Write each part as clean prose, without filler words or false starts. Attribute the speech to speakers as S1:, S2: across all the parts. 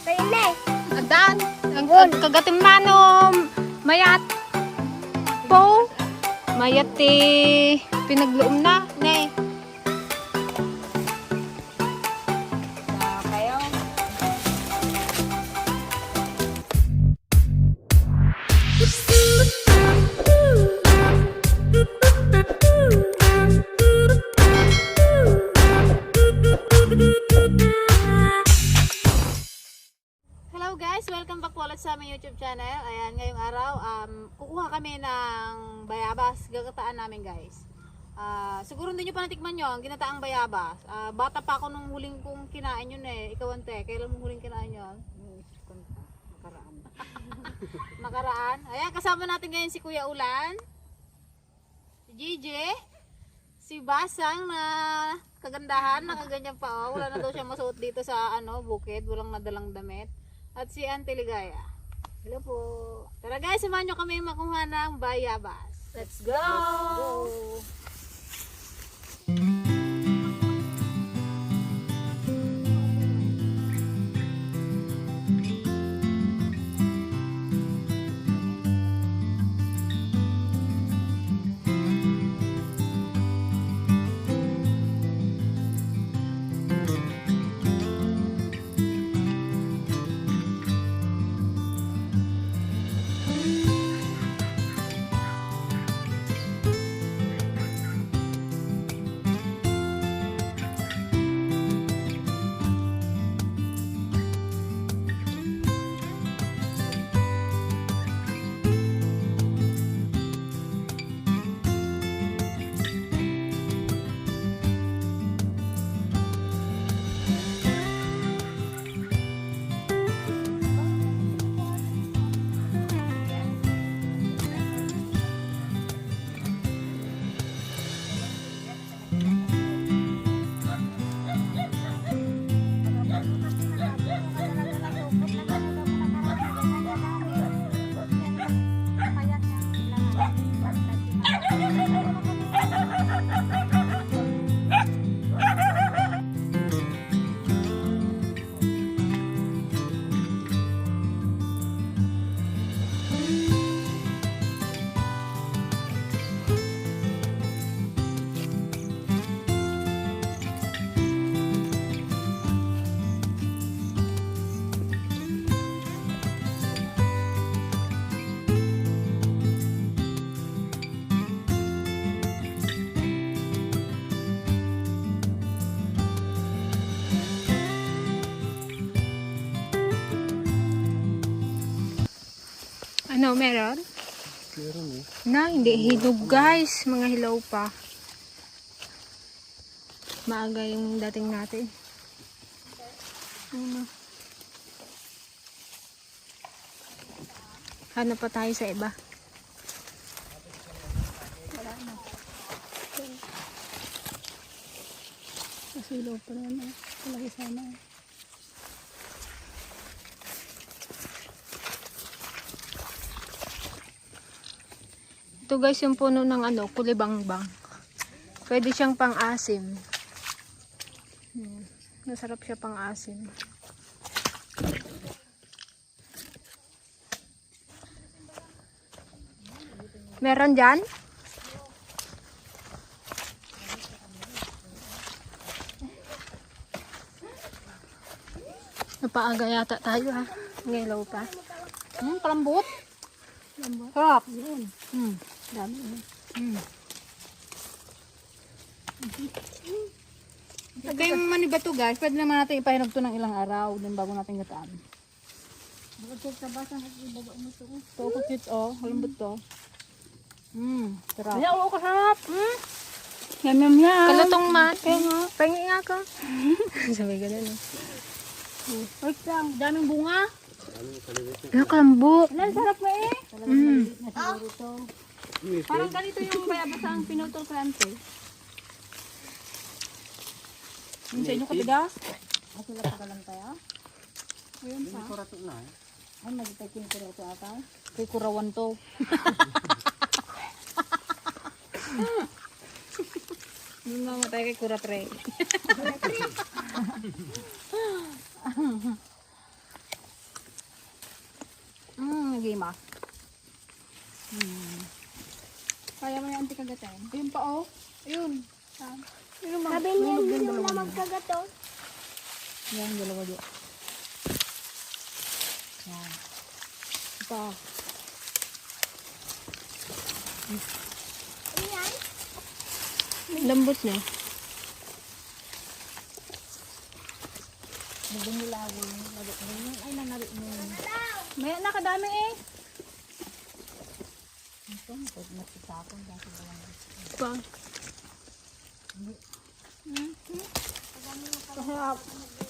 S1: Adan, ang kagatim manom, mayat po, mayat pinagluom na, ne. Kayo. Hello guys, welcome back po ulit sa aming YouTube channel. Ayan, ngayong araw, kukuha kami ng bayabas. Gagataan namin guys. Siguro hindi nyo pa natikman yun, ginataang bayabas. Bata pa ako nung huling kong kinain yun eh. Ikaw ante, kailan mong huling kinain yun? Nakaraan. Nakaraan. Ayan, kasama natin ngayon si Kuya Ulan, si JJ, si Basang na kagandahan, nakaganyan pa. Wala na daw siya masuot dito sa bukid, walang nadalang damit. At si Auntie Ligaya. Hello po. Tara guys, samahan nyo kami makuha ng bayabas. Let's go! Ano, meron?
S2: Meron eh.
S1: Na, hindi. Hinog guys. Mga hilaw pa. Maaga yung dating natin. Hanap pa tayo sa iba.
S3: Wala na. Masilaw pa naman. Palagi sana.
S1: Ito guys yung puno ng kulibangbang. Pwede siyang pang-asim. Masarap siya pang-asim. Meron dyan? Napaaga yata tayo ha. Ngayon pa. Kalambot. Sarap.
S3: Dami yun.
S1: Pag yung maniba to guys, pwede naman natin ipahinog to ng ilang araw din bago natin gataan.
S3: Bakit sa basa nag-ibaga mo ito?
S1: Ito ko cute halambot to. Sarap.
S3: Kaya oo kasarap. Yum yum yum.
S1: Kalutong man. Kaya nga. Pengi nga ka. Sabi ganun eh.
S3: Wait lang, daming bunga.
S1: Kalambot.
S3: Ang sarap mo eh.
S1: Parang ganito yung bayabas ang pinutol ko ante. Yung sa inyo katigas?
S3: Ako lang pa lang tayo.
S1: Ayun pa.
S2: Kurato na eh.
S3: Ay, magtakin ko ito ata.
S1: Kay kurawan to. Hindi mamatay kay kura pre. lima.
S3: Kaya mo yung anti kagatin.
S1: Ayun pa oh. Ayun.
S3: Sabi niya hindi na magkagato.
S1: Yan, dalawa dyan. Yan. Ito.
S3: Ayan.
S4: Lambot niya.
S1: Nagdumulawin. Ay, nanari mo. May nakadami eh. Ito, matisapon.
S4: Pa.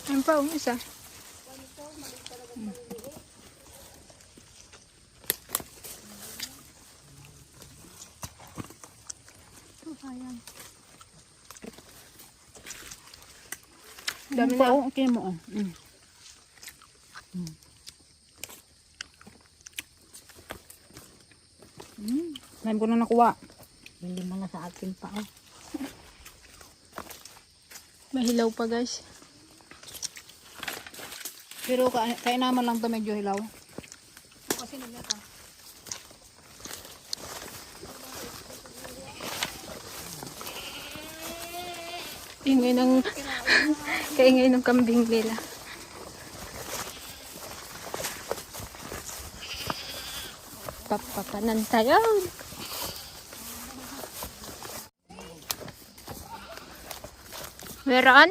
S4: Ayun pa, isa. Dami na.
S1: Okay mo oh. Ngayon ko na nakuha. Hindi mo na sa akin pa oh.
S4: Mahilaw pa guys.
S1: Pero kainaman lang to medyo hilaw. Kasi nagata.
S4: Ingay ng kaingay ng kambing nila. Papakanan tayo. Meron?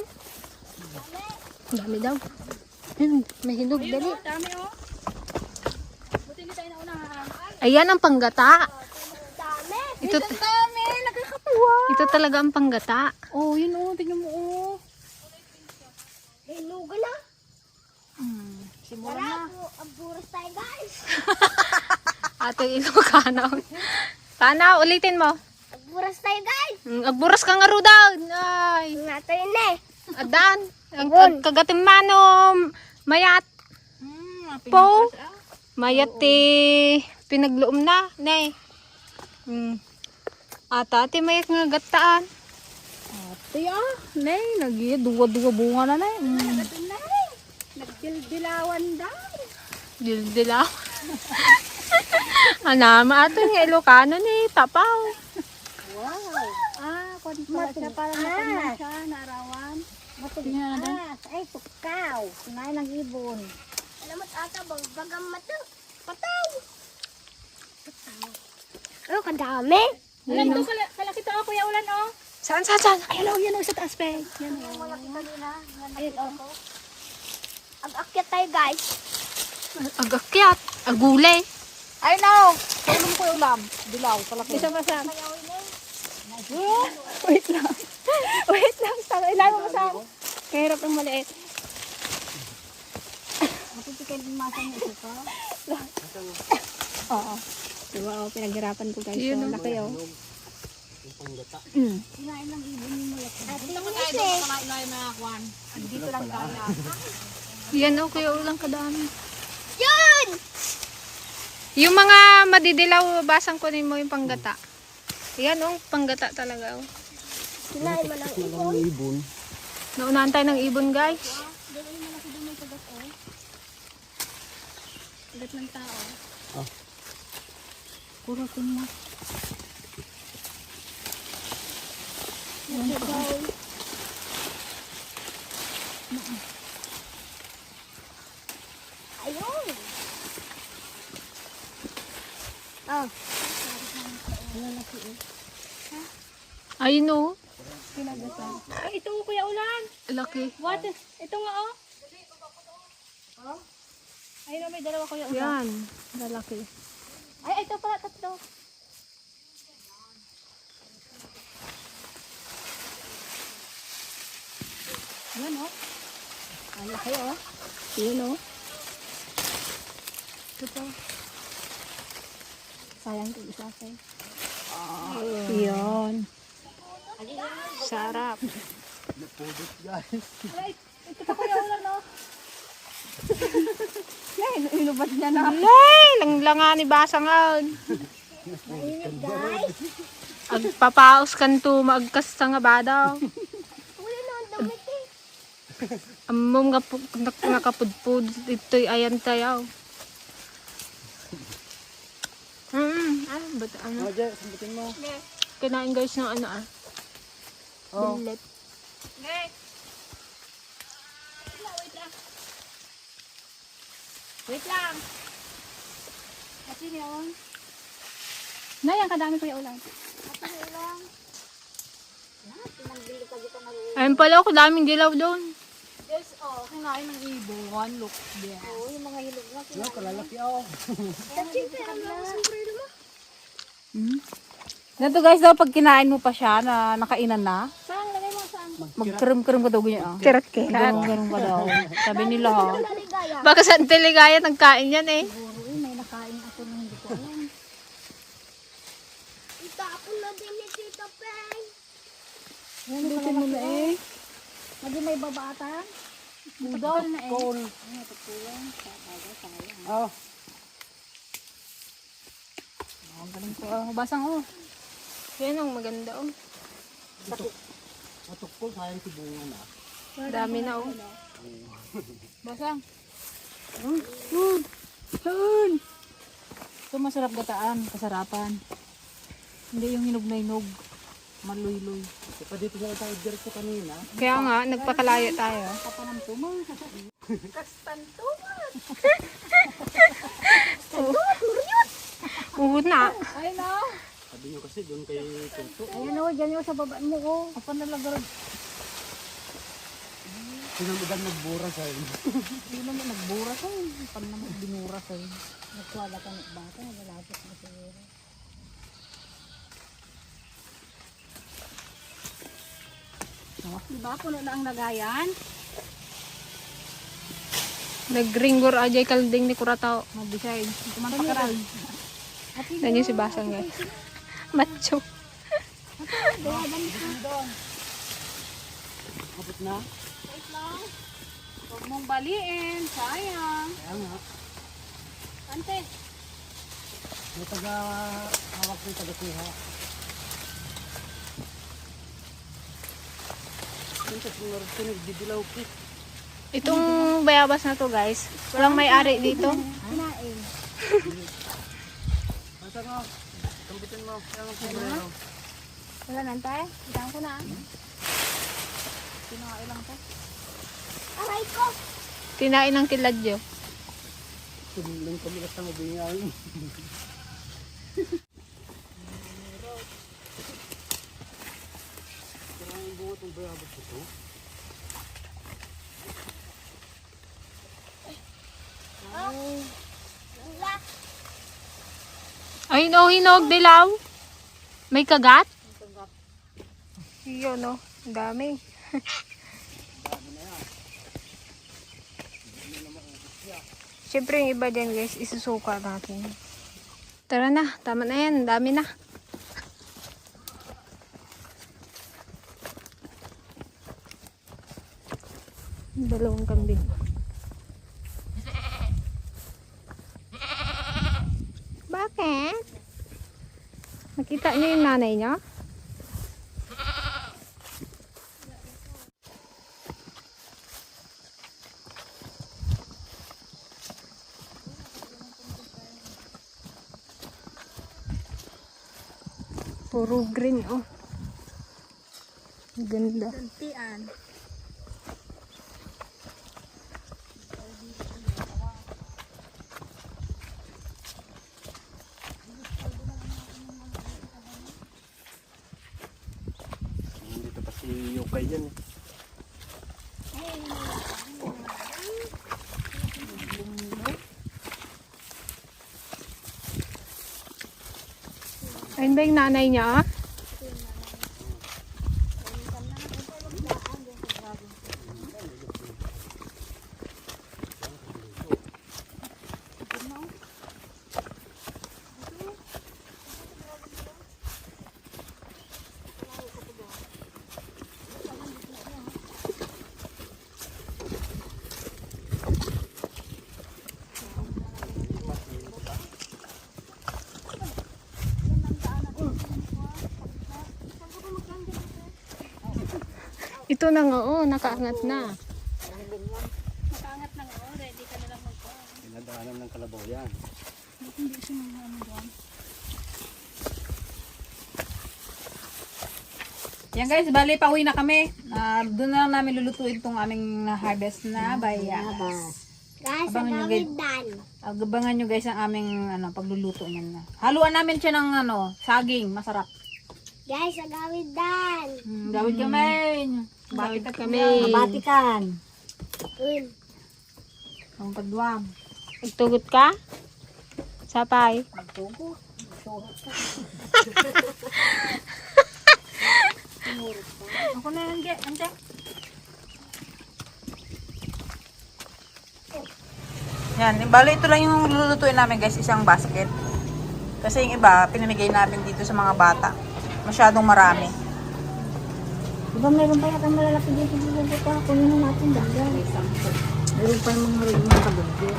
S4: Dami daw. May hinog dali.
S3: Dami oh. Buti hindi tayo naunahan.
S4: Ayan ang panggata.
S3: Dami.
S4: Ito,
S3: Dami. Nagkakatuwa.
S4: ito talaga ang panggata.
S1: Oh, yun oh. Tingnan mo oh.
S3: May luga na.
S1: Simulan na.
S3: Ang buras tayo guys.
S4: Ate Ilocano. Sana, ulitin mo.
S3: Ang buras tayo guys.
S4: Agburas ka nga daw. Ay.
S3: Nato yun eh.
S4: Adan. Ang kagatimano. Mayat. Po. Mayat pinagluom na. Nay. Ata, ati mayat nga gataan.
S1: Ate ah. Nay, duwa-duwa bunga na nay.
S3: Nagato na eh. Nagdildilawan daw.
S4: Dildilaw. Anama ato nga Ilocano ni Tapaw.
S3: Kung pala siya parang natanong siya, naarawan.
S1: Tingnan natin.
S3: Ay, tukaw. Sinayin ng ibon. Alam mo't ata, bagam mato. Pataw. Oh, kadami.
S4: Yan, no?
S3: Kalaki to ako, Kuya Ulan, oh.
S4: Saan?
S3: Ayun, oh, yan, oh, sa taas, pe. Yan, oh. Malaki kanina. Ayun, oh. Ag-akyat tayo, guys.
S4: Agakyat. Agulay.
S1: Ay no. Tulong ko yung ulam. Dilaw. Palaki.
S4: Isa pa sa...
S3: Wait lang. Wait lang. Ilalim mo sa... Kahirap ang maliit.
S1: Matitikay din masa ng isa ka.
S3: Oo. Diba, oh, pinaghirapan ko, guys.
S4: Yun,
S3: So,
S4: oh.
S3: laki, oh.
S1: Kinain lang ibon yung malaki. Dito naman tayo doon sa kanain na kwan. Dito lang kaya.
S4: Yan o, kuya ulang kadami.
S3: Yun!
S4: Yung mga madidilaw, basang kunin mo yung panggata. Yan o, panggata talaga. Oh.
S3: Sinayin mo ng ibon.
S2: Walang ibon.
S4: Naunahan tayo ng ibon, guys.
S3: Doon ay malaki doon may kagat, oh. Kagat ng tao.
S1: Puro tingnan mo.
S3: Ayun! Oh.
S4: Ayun o.
S3: Ay, ito, Kuya Ulan.
S4: Laki.
S3: What? Ito nga, oh. Ayun, oh, may dalawa, Kuya Ulan.
S4: Yan. Lalaki.
S3: Ay, ito pala, tatlo.
S1: Yan oh. Ang laki oh.
S4: Yan o.
S1: Ito po. Sayang ito isa sa.
S4: Yan. Sarap.
S2: Napudot guys.
S3: Ito pa, Kuya Ulan, oh.
S1: Yan, inubad niya na.
S4: Ay, langlanga ni Basangan.
S3: Mainit, guys.
S4: Agpapaos kan to, maagkas sa nga badaw.
S3: Wala na ang damit, eh.
S4: Amom nga nakapudpud. Ito'y ayan tayo. Ah, ba't ano?
S2: Ano, Jay, sambutin mo.
S4: Kinain guys ng ano ah.
S2: Oh.
S4: Billet.
S1: Wait lang. Kasi yun.
S3: Nay, ang kadami ko yung ulan.
S4: Ayun pala ako, daming dilaw doon.
S1: Yes, kinain ng ibon. Look, yes.
S3: Oo, yung mga hilog na.
S2: Ano, kalalaki ako.
S1: Ganito guys, daw pag kinain mo pa siya na nakainan na,
S3: Saan? Lagay mo saan?
S1: magkirim-kirim ka daw ganyan.
S4: Kirat-kirat.
S1: Ganun ka daw. Sabi nila ha.
S3: Taligaya.
S4: Baka sa Antiligaya nagkain yan eh.
S3: Siguro, may nakain ako nang hindi ko alam. Itapon na din ni Tita Peng. Yan, mo na eh. Lagi may babatan.
S1: Budol na eh.
S2: Cool. Oh.
S1: Ang galing ko. Basang oh.
S4: Yan ang maganda oh.
S2: Matukpol, sayang si bunga na.
S4: Dami na oh.
S1: Basang. Yun. Ito masarap gataan, kasarapan. Hindi yung hinog na hinog. Maluy-luy.
S2: Saka dito na tayo diretso kanina.
S4: Kaya nga, nagpakalayo tayo.
S1: Kapanang tuma.
S4: Oo na.
S1: Ay no.
S2: Sabi nyo kasi doon kay Tuto.
S3: Ayan o, dyan yung sa baba mo o.
S1: Kapan na lagarag.
S2: Sinamudan nagbura sa inyo.
S1: Hindi naman nagbura sa Kapan naman binura sa
S3: Nagkwala ka ng bata, nagalapit mo siguro.
S1: Diba? Puno na ang lagayan.
S4: Nagringgor ajay kalding ni Kuratao.
S1: Mag-design. Ito man pakaral.
S4: Yan yung si Basang guys. Macho.
S2: Kapit na.
S1: Wait lang. Huwag mong baliin. Sayang.
S2: Kaya nga.
S1: Ante.
S2: May taga hawak ng taga-kuha. Yung tatlong oras ko nagdidilaw kit.
S4: Itong bayabas na to guys. Walang may-ari dito.
S3: Kinain.
S2: Basta mo. Kampitin mo. Kaya ang sombrero.
S3: Wala nantay? Itaan ko na.
S1: Pinakain lang to.
S3: Aray ko!
S4: Tinain ng tiladyo.
S2: Tumulong kami kasi ang ubingan. Kaya ang buhat ng bayabas ito.
S4: Ayun oh, hinog, dilaw. May kagat? Yun oh, ang dami. Siyempre yung iba dyan guys, isusuka natin. Tara na, tama na yan, ang dami na. Dalawang kambing. Bakit? Nakita niyo yung nanay niya? Puro green oh. Ganda.
S3: Gantian.
S2: Dito pa si Yukay dyan.
S4: Ayun ba yung nanay niya? Ito na nga oh, nakaangat na.
S3: Makaangat na nga o. Ready ka na lang magpa.
S2: Pinadaanan ng kalabaw yan.
S3: Hindi siya mga ano dyan.
S1: Yan guys, bali pauwi na kami. Doon na lang namin lulutuin itong aming harvest na bayabas.
S3: Guys,
S1: Abangan nyo, guys.
S3: agawidan.
S1: Agabangan nyo guys ang aming pagluluto niyan. Haluan namin siya ng saging, masarap.
S3: Guys, agawidan.
S1: Gawin kami.
S4: Bakit kami?
S1: Mabatikan.
S3: Uy.
S1: Ang pagduwam.
S4: Nagtugot ka? Sapay.
S1: Magtugo. Ako na lang, ante. Yan, bali ito lang yung lulutuin namin guys, isang basket. Kasi yung iba, pinamigay namin dito sa mga bata. Masyadong marami.
S3: Diba meron pa yata malalaki dito dito? Kunin na natin dahil.
S1: Meron pa yung mga kabunti.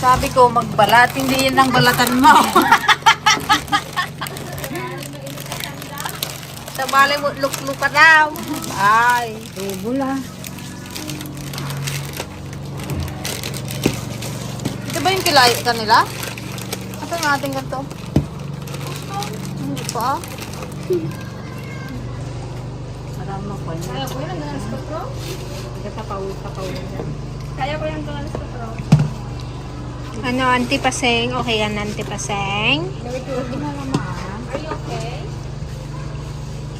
S1: Sabi ko magbalat, hindi yan ang balatan mo. Sa bali mo, luk-luk ka daw. Ay. Bula. Ito ba yung kilay kanila? Ito yung ating ganito. Hindi pa. Marami pa niya. Kaya ko yung ganas ko, bro? Kapawin yan. Kaya ko yung ganas ko, bro?
S4: Ano, antipaseng? Okay yan, antipaseng.
S1: Are you okay?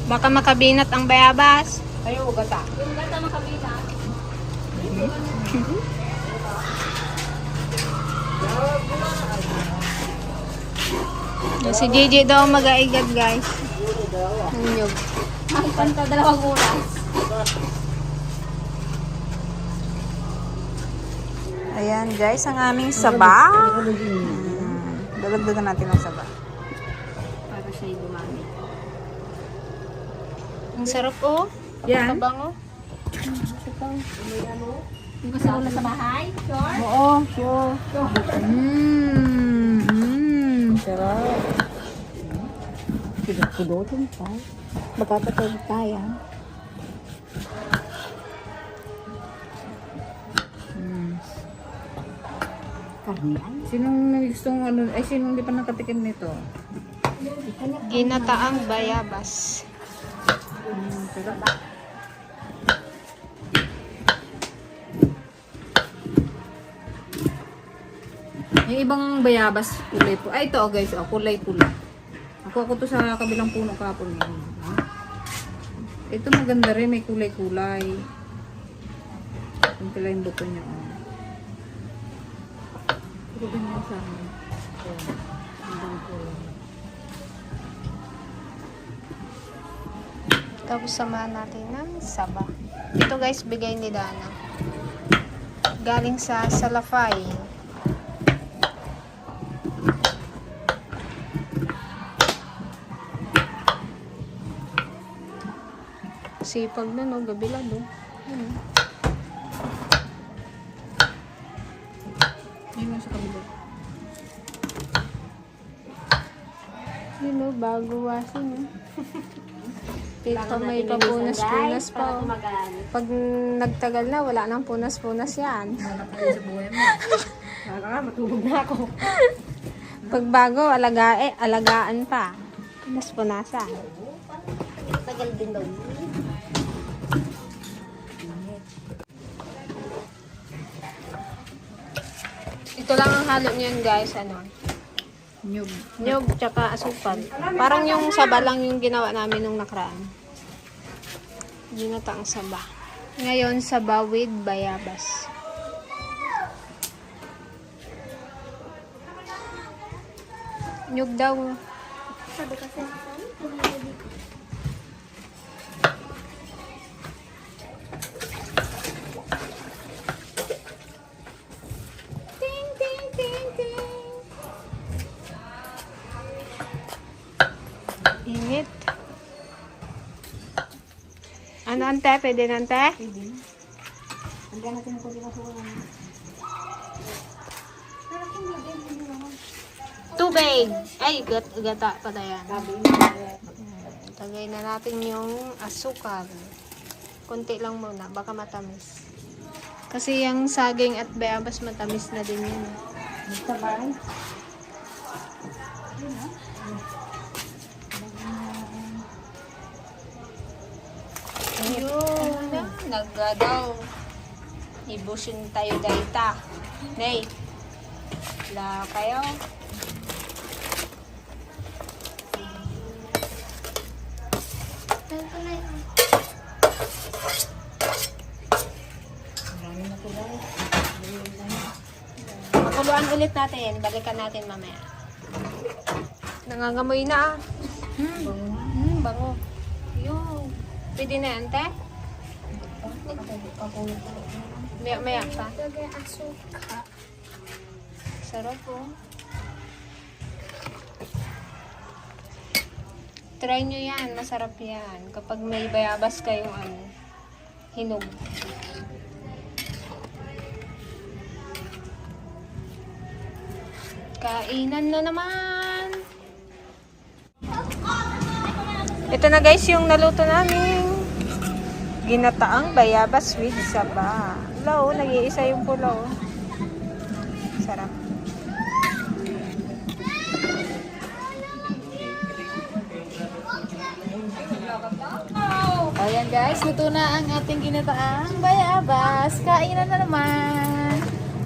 S4: Baka makabinat ang bayabas.
S1: Ayaw, gata.
S3: Yung gata makabila.
S4: Si Gigi daw mag-aigad guys. Ang nyug.
S3: Makipanta dalawang oras.
S1: Ayan guys, ang aming saba. Dalagdagan natin ang saba. Para siya dumami.
S4: Ang sarap oh.
S1: Yan.
S4: Kabango.
S3: Yung kasama na sa bahay. Sure?
S1: Oo, sure. Sarap.
S3: Kudotin pa. Magkakatawag tayo. Karnian?
S1: Sinong gustong sinong hindi pa nakatikim nito?
S4: Ginataang bayabas.
S1: Sarap. Yung ibang bayabas, kulay po. Ay, ito guys, kulay pula. Ako to sa kabilang puno kahapon. Ito maganda rin, may kulay-kulay. Yung pala yung buto niya. Ito ganyan sa amin. Ang kulay.
S4: Tapos samahan natin ng saba. Ito guys, bigay ni Dana. Galing sa Salafay. Sipag na no, gabila do.
S1: Yun lang sa kabila.
S4: Yun o, bago wasin no. Pito may papunas-punas pa. Oh. Pag nagtagal na, wala nang punas-punas yan.
S1: Wala pa rin sa buhay mo. Matulog na ako.
S4: Pag bago, alagaan pa. Punas-punasan.
S3: Tagal din daw.
S4: Ito lang ang halo niyan guys, ano.
S1: Nyug.
S4: Nyog tsaka asukal. Parang yung saba lang yung ginawa namin nung nakaraan. Ginataang saba. Ngayon, saba with bayabas. Nyog daw.
S3: Sabi kasi.
S4: Ting, ting, ting, ting. Init. Ano ante? Pwede na ante?
S3: Hanggang natin ako dito sa mga.
S4: Tubig! Ay, gata pa na yan. Tagay na natin yung asukal. Konti lang muna, baka matamis. Kasi yung saging at bayabas matamis na din yun. Ayun. Nagadaw. Ibusin tayo dayta. Nay. La kayo. Pakuluan ulit natin. Balikan natin mamaya. Nangangamoy na. Bango. Yung. Pwede na yan, te? Maya pa. Sarap po. Try nyo yan. Masarap yan. Kapag may bayabas kayong hinog. Kainan na naman. Ito na guys yung naluto namin. Ginataang bayabas with saba. Law, nag-iisa yung pulaw. Sarap.
S1: Ayan guys, luto na ang ating ginataang bayabas. Kainan na naman.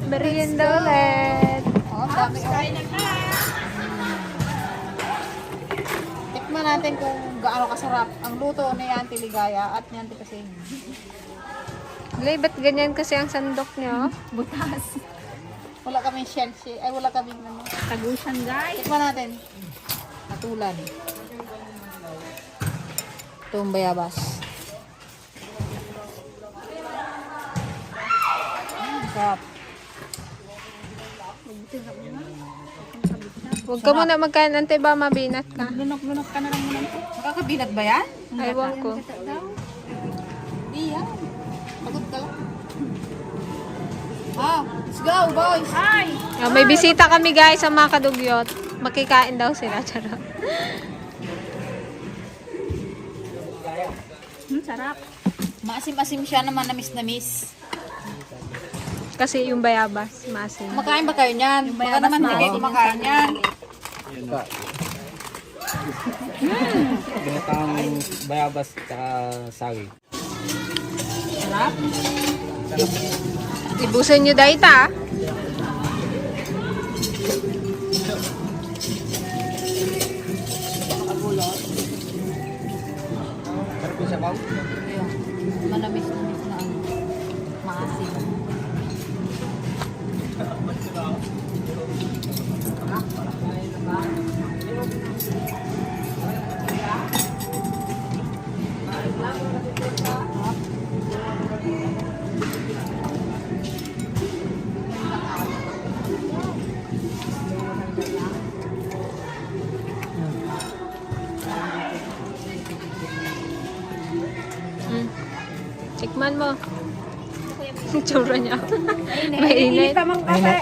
S4: Merienda ulit.
S1: Oh, dami Tikman natin kung gaano kasarap ang luto ni Auntie Ligaya at ni Auntie Kasing.
S4: Lay, ba't ganyan kasi ang sandok nyo?
S1: Butas. Wala kaming shell. Ay, wala kaming
S3: Tagusan guys.
S1: Tikman natin. Matulan. Itong bayabas. Sarap.
S4: Huwag ka muna magkain, ante ba mabinat ka?
S3: Lunok-lunok ka na lang muna.
S1: Makakabinat ba yan?
S4: Aywan ko.
S1: Hindi yan. Pagod ka lang. Let's go boys!
S3: Ay!
S4: May bisita kami guys sa mga kadugyot. Makikain daw sila. Charot.
S3: Sarap.
S1: Maasim-asim siya naman namis-namis.
S4: Kasi yung bayabas, maasim.
S1: Kumakain ba kayo niyan? Baka naman hindi kayo kumakain yan.
S2: Ginatang bayabas at saging.
S1: Sarap.
S4: Ibusin nyo dayta.
S2: Sarap yung sabaw.
S1: Ayun. Manamis-namis na ano. Maasim.
S4: Tikman mo. Tsura niya. Mainit.
S3: Tamang kape.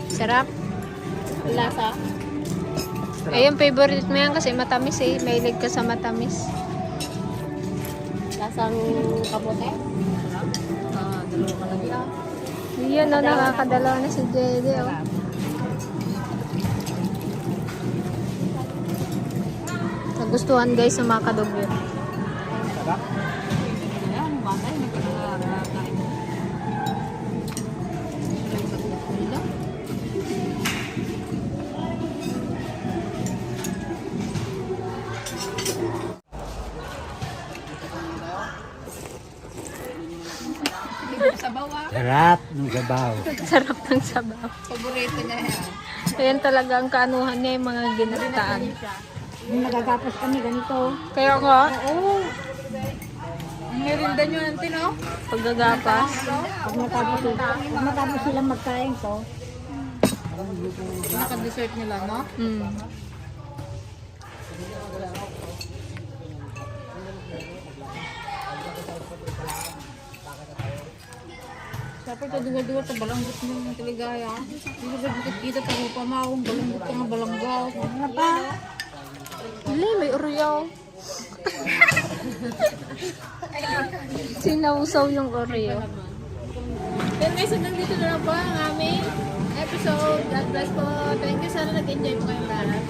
S4: Sarap.
S1: Lasa.
S4: Ayun, favorite mo yan kasi matamis eh. Mahilig ka sa matamis.
S1: Lasang kamote. Dalawa ka lang yan.
S4: Yun, no, nakakadalawa na si JD, oh. Nagustuhan guys sa mga kadugyo.
S2: Sarap.
S1: Ayan, batay. Nagkakain.
S2: Sarap ng sabaw.
S4: Sarap ng sabaw.
S1: Paborito niya yan.
S4: Ayan talaga ang kaanuhan niya yung mga ginataan.
S3: Nagagapos kami ganito.
S4: Kaya nga,
S1: Ang merinda nyo natin, no?
S4: paggagapas.
S3: Pag matapos silang magkain to,
S1: Naka-dessert nila, no?
S4: Mm.
S1: Dapat kaduwa-duwa sa balanggot ng Tiligaya. Hindi ba kita tayo pamawang balanggot ka nga balanggaw.
S3: ano pa?
S4: Hindi, may uriyaw. Sinausaw yung Oreo.
S1: Pero guys, hanggang dito na lang po ang aming episode. God bless po. Thank you. Sana nag-enjoy po kayong lahat.